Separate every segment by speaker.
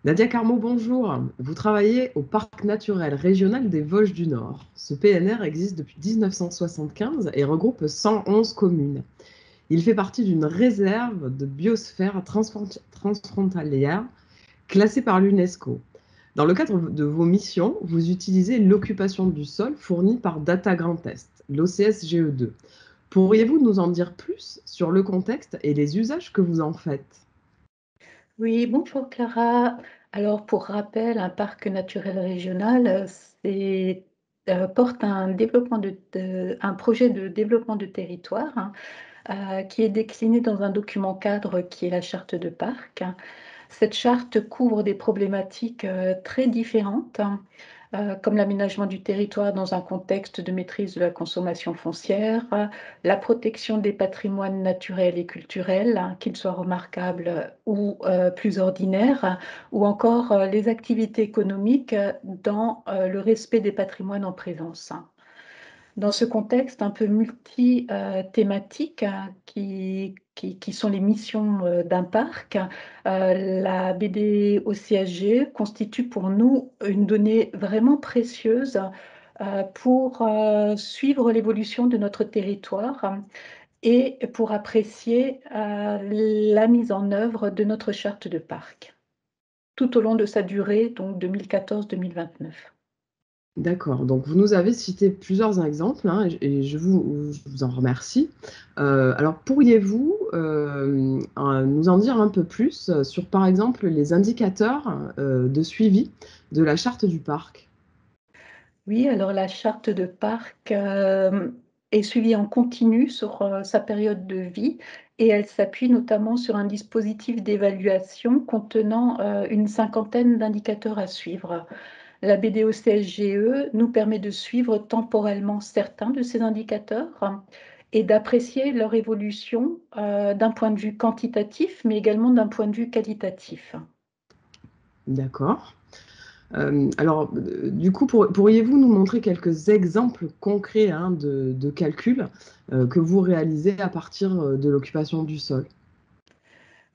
Speaker 1: Nadia Carmo, bonjour. Vous travaillez au Parc naturel régional des Vosges du Nord. Ce PNR existe depuis 1975 et regroupe 111 communes. Il fait partie d'une réserve de biosphère transfrontalière classée par l'UNESCO. Dans le cadre de vos missions, vous utilisez l'occupation du sol fournie par Data Grand Est, l'OCSGE2. Pourriez-vous nous en dire plus sur le contexte et les usages que vous en faites?
Speaker 2: Oui, bonjour Clara. Alors pour rappel, un parc naturel régional, porte un projet de développement de territoire, hein, qui est décliné dans un document cadre qui est la charte de parc. Cette charte couvre des problématiques très différentes, comme l'aménagement du territoire dans un contexte de maîtrise de la consommation foncière, la protection des patrimoines naturels et culturels, hein, qu'ils soient remarquables ou plus ordinaires, ou encore les activités économiques dans le respect des patrimoines en présence. Dans ce contexte un peu multi-thématique, qui sont les missions d'un parc, la BD OCSG constitue pour nous une donnée vraiment précieuse pour suivre l'évolution de notre territoire et pour apprécier la mise en œuvre de notre charte de parc tout au long de sa durée, donc 2014-2029.
Speaker 1: D'accord, donc vous nous avez cité plusieurs exemples, hein, et je vous en remercie. Alors pourriez-vous nous en dire un peu plus sur, par exemple, les indicateurs de suivi de la charte du parc?
Speaker 2: Oui, alors la charte de parc est suivie en continu sur sa période de vie et elle s'appuie notamment sur un dispositif d'évaluation contenant une cinquantaine d'indicateurs à suivre. La BDO-CSGE nous permet de suivre temporellement certains de ces indicateurs et d'apprécier leur évolution d'un point de vue quantitatif, mais également d'un point de vue qualitatif.
Speaker 1: D'accord. Alors, du coup, pourriez-vous nous montrer quelques exemples concrets, hein, de calculs que vous réalisez à partir de l'occupation du sol?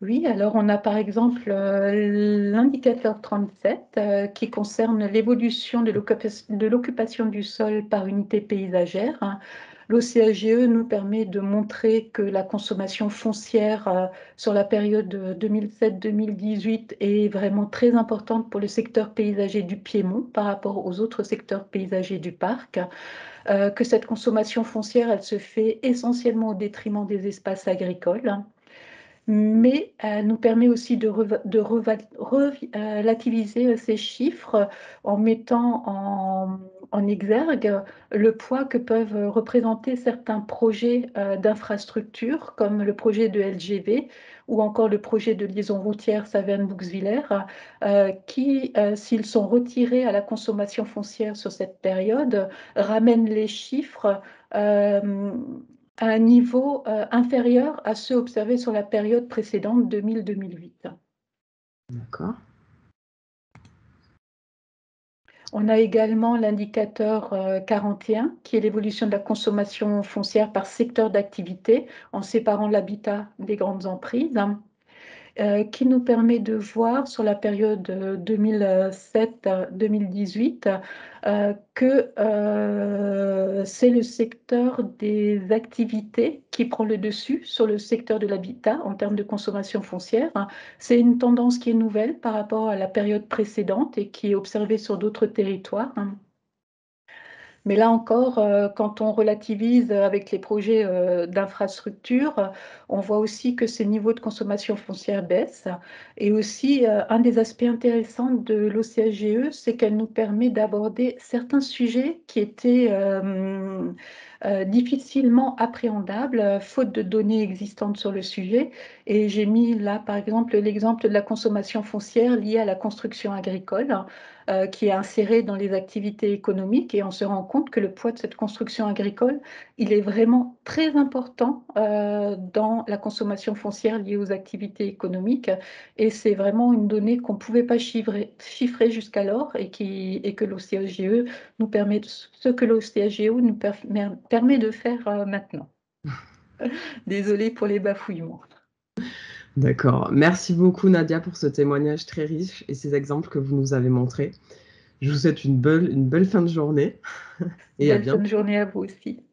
Speaker 2: Oui, alors on a par exemple l'indicateur 37 qui concerne l'évolution de l'occupation du sol par unité paysagère, hein. L'OCAGE nous permet de montrer que la consommation foncière sur la période 2007-2018 est vraiment très importante pour le secteur paysager du Piémont par rapport aux autres secteurs paysagers du parc, que cette consommation foncière, elle se fait essentiellement au détriment des espaces agricoles, mais nous permet aussi de relativiser ces chiffres en mettant en exergue le poids que peuvent représenter certains projets d'infrastructure, comme le projet de LGV ou encore le projet de liaison routière Saverne-Bouxwiller, qui, s'ils sont retirés à la consommation foncière sur cette période, ramènent les chiffres euh, à un niveau inférieur à ceux observés sur la période précédente 2000-2008.
Speaker 1: D'accord.
Speaker 2: On a également l'indicateur 41, qui est l'évolution de la consommation foncière par secteur d'activité, en séparant l'habitat des grandes emprises, qui nous permet de voir sur la période 2007-2018 que c'est le secteur des activités qui prend le dessus sur le secteur de l'habitat en termes de consommation foncière. C'est une tendance qui est nouvelle par rapport à la période précédente et qui est observée sur d'autres territoires. Mais là encore, quand on relativise avec les projets d'infrastructure, on voit aussi que ces niveaux de consommation foncière baissent. Et aussi, un des aspects intéressants de l'OCSGE, c'est qu'elle nous permet d'aborder certains sujets qui étaient difficilement appréhendables, faute de données existantes sur le sujet. Et j'ai mis là, par exemple, l'exemple de la consommation foncière liée à la construction agricole, qui est inséré dans les activités économiques et on se rend compte que le poids de cette construction agricole, il est vraiment très important dans la consommation foncière liée aux activités économiques et c'est vraiment une donnée qu'on ne pouvait pas chiffrer jusqu'alors et que l'OCAGE nous permet, ce que l'OCAGE nous permet de faire maintenant. Désolée pour les bafouillements.
Speaker 1: D'accord. Merci beaucoup Nadia pour ce témoignage très riche et ces exemples que vous nous avez montrés. Je vous souhaite une belle fin de journée et à
Speaker 2: Belle fin
Speaker 1: bientôt.
Speaker 2: de journée à vous aussi.